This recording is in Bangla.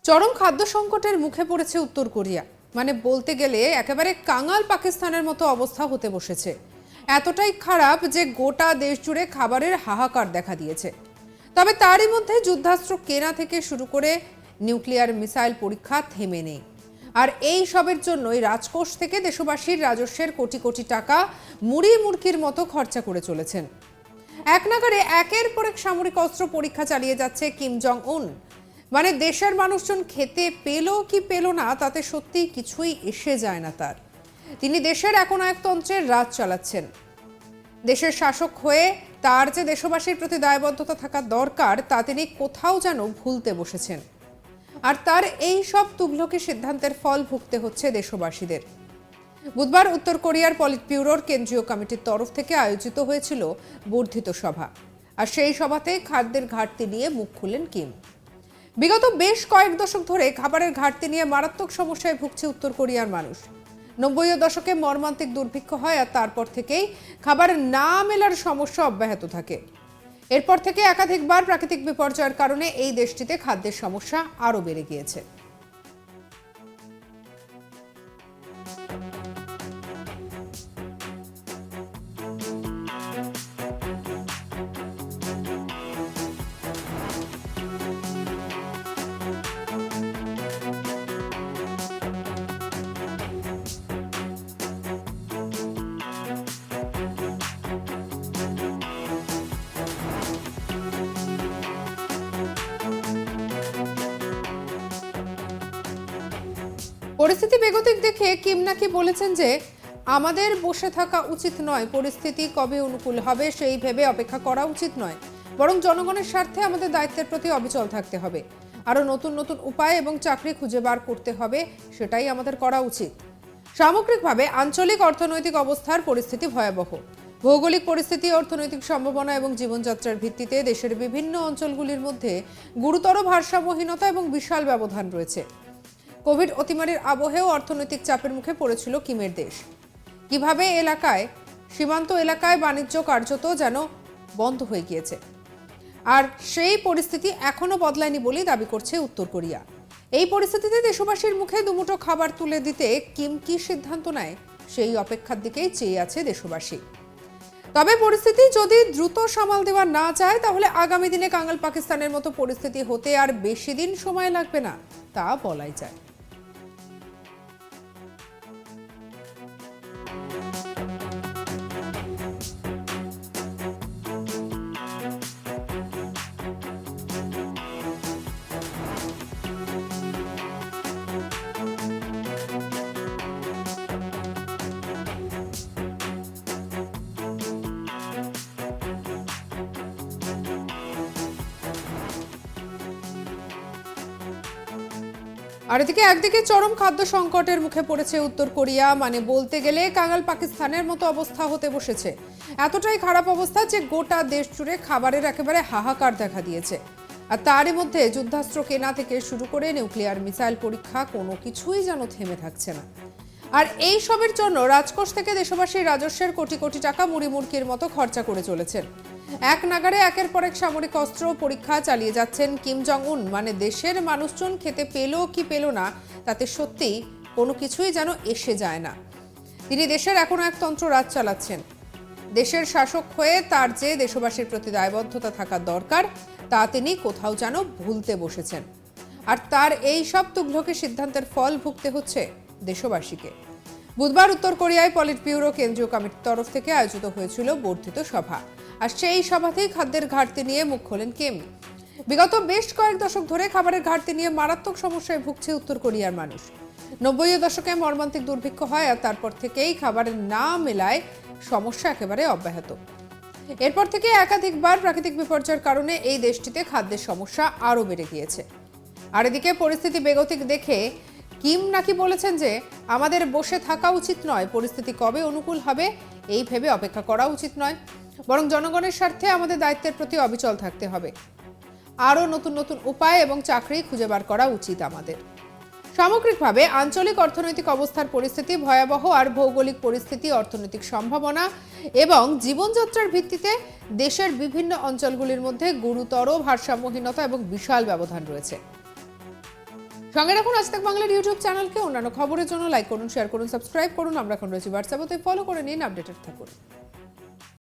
চরম খাদ্য সংকটের মুখে পড়েছে উত্তর কোরিয়া। বলতে গেলে একেবারে কাঙাল পাকিস্তানের মতো অবস্থা হতে বসেছে। এতটাই খারাপ যে গোটা দেশ জুড়ে খাবারের হাহাকার দেখা দিয়েছে। তবে তারই মধ্যে যুদ্ধাস্ত্র কেনা থেকে শুরু করে নিউক্লিয়ার মিসাইল পরীক্ষা থেমে নেই। আর এই সবের জন্যই রাজকোষ থেকে দেশবাসীর রাজস্বের কোটি কোটি টাকা মুড়ি মুড়কির মতো খরচা করে চলেছেন। এক নাগারে একের পর এক সামরিক অস্ত্র পরীক্ষা চালিয়ে যাচ্ছে কিম জং উন। দেশের মানুষজন খেতে পেল কি পেল না তাতে সত্যি কিছুই এসে যায় না তার। তিনি দেশের একনায়কতন্ত্রের রাজ চালাচ্ছেন। দেশের শাসক হয়ে তার যে দেশবাসীর প্রতি দায়বদ্ধতা থাকা দরকার তা তিনি কোথাও যেন ভুলতে বসেছেন। আর তার এই সব তুগলকি সিদ্ধান্তের ফল ভুগতে হচ্ছে দেশবাসীদের। বুধবার উত্তর কোরিয়ার পলিট ব্যুরোর কেন্দ্রীয় কমিটির তরফ থেকে আয়োজিত হয়েছিল বর্ধিত সভা। আর সেই সভাতে খাদ্যের ঘাটতি নিয়ে মুখ খুললেন কিম। বিগত বেশ কয়েক দশক ধরে খাবারের ঘাটতি নিয়ে মারাত্মক সমস্যায় ভুগছে উত্তর কোরিয়ার মানুষ। 90 দশকে মর্মান্তিক দুর্ভিক্ষ হয় আর তারপর থেকেই খাবার না মেলার সমস্যা অব্যাহত থাকে। এরপর থেকে একাধিকবার প্রাকৃতিক বিপর্যয়ের কারণে এই দেশটিতে খাদ্যের সমস্যা আরও বেড়ে গিয়েছে। পরিস্থিতি বেগতিক দেখে কিম নাকি বলেছেন যে আমাদের বসে থাকা উচিত নয়, পরিস্থিতি কবে অনুকূল হবে সেই ভেবে অপেক্ষা করা উচিত নয়, বরং জনগণের স্বার্থে আমাদের দায়িত্বের প্রতি অবিচল থাকতে হবে। আরও নতুন নতুন উপায় এবং চাকরি খুঁজে বার করতে হবে, সেটাই আমাদের করা উচিত। সামগ্রিকভাবে আঞ্চলিক অর্থনৈতিক অবস্থার পরিস্থিতি ভয়াবহ। ভৌগোলিক পরিস্থিতি, অর্থনৈতিক সম্ভাবনা এবং জীবনযাত্রার ভিত্তিতে দেশের বিভিন্ন অঞ্চলগুলির মধ্যে গুরুতর ভারসাম্যহীনতা এবং বিশাল ব্যবধান রয়েছে। কোভিড অতিমারির আবহেও অর্থনৈতিক চাপের মুখে পড়েছিল কিমের দেশ। কিভাবে সীমান্ত এলাকায় বাণিজ্য কার্যত যেন বন্ধ হয়ে গিয়েছে। আর সেই পরিস্থিতি এখনো বদলায়নি বলেই দাবি করছে উত্তর কোরিয়া। এই পরিস্থিতিতে দেশবাসীর মুখে দুমুঠো খাবার তুলে দিতে কিম কি সিদ্ধান্ত নেয় সেই অপেক্ষার দিকেই চেয়ে আছে দেশবাসী। তবে পরিস্থিতি যদি দ্রুত সামাল দেওয়া না যায় তাহলে আগামী দিনে কাঙাল পাকিস্তানের মতো পরিস্থিতি হতে আর বেশি দিন সময় লাগবে না, তা বলাই যায়। আর এদিকে একদিকে চরম খাদ্য সংকটের মুখে পড়েছে উত্তর কোরিয়া। বলতে গেলে কাঙাল পাকিস্তানের মতো অবস্থা হতে বসেছে। এতটাই খারাপ অবস্থা যে গোটা দেশ জুড়ে খাবারের একেবারে হাহাকার দেখা দিয়েছে। আর তারই মধ্যে যুদ্ধাস্ত্র কেনা থেকে শুরু করে নিউক্লিয়ার মিসাইল পরীক্ষা কোনো কিছুই যেন থেমে থাকছে না। আর এই সবের জন্য রাজকোষ থেকে দেশবাসীর রাজস্বের কোটি কোটি টাকা মুড়ি মুড়কির মতো খরচা করে চলেছেন। এক নাগারে একের পর এক সামরিক অস্ত্র পরীক্ষা চালিয়ে যাচ্ছেন কিম জং উন। দেশের মানুষজন খেতে পেল কি পেল না তাতে সত্যি কোনো কিছুই যেন এসে যায় না। তিনি দেশের একনায়কতন্ত্র রাজ চালাচ্ছেন। দেশের শাসক হয়ে তার যে দেশবাসীর প্রতি দায়বদ্ধতা থাকা দরকার তা তিনি কোথাও যেন ভুলতে বসেছেন। আর তার এই সব তুগলকি সিদ্ধান্তের ফল ভুগতে হচ্ছে দেশবাসীকে। বুধবার উত্তর কোরিয়ায় পলিট ব্যুরো কেন্দ্রীয় কমিটির তরফ থেকে আয়োজিত হয়েছিল বর্ধিত সভা। আর সেই সভাতেই খাদ্যের ঘাটতি নিয়ে মুখ খোলেন কিম। বিগত বেশ কয়েক দশক ধরে খাবারের ঘাটতি নিয়ে মারাত্মক সমস্যায় ভুগছে উত্তর কোরিয়ার মানুষ। 90 দশকে মর্মান্তিক দুর্ভিক্ষ হয় আর তারপর থেকেই খাবারের না মেলায় সমস্যা একেবারে অব্যাহত। এরপর থেকে একাধিকবার প্রাকৃতিক বিপর্যয়ের কারণে এই দেশটিতে খাদ্যের সমস্যা আরও বেড়ে গিয়েছে। আর এদিকে পরিস্থিতি বেগতিক দেখে কিম নাকি বলেছেন যে আমাদের বসে থাকা উচিত নয়, পরিস্থিতি কবে অনুকূল হবে এই ভেবে অপেক্ষা করা উচিত নয়, বরং জনগণের স্বার্থে আমাদের দায়িত্বের প্রতি অবিচল থাকতে হবে। আরও নতুন নতুন উপায় এবং চাকরি খুঁজে বার করা উচিত আমাদের। সামগ্রিকভাবে আঞ্চলিক অর্থনৈতিক অবস্থার পরিস্থিতি ভয়াবহ আর ভৌগোলিক পরিস্থিতি, অর্থনৈতিক সম্ভাবনা এবং জীবনযাত্রার ভিত্তিতে দেশের বিভিন্ন অঞ্চলগুলির মধ্যে গুরুতর ভারসাম্যহীনতা এবং বিশাল ব্যবধান রয়েছে। সঙ্গে রাখুন আজ তাক বাংলার ইউটিউব চ্যানেলকে। অন্যান্য খবরের জন্য লাইক করুন, শেয়ার করুন, সাবস্ক্রাইব করুন। আমরা এখন রয়েছি হোয়াটসঅ্যাপে, ফলো করে নিন, আপডেটেড থাকুন।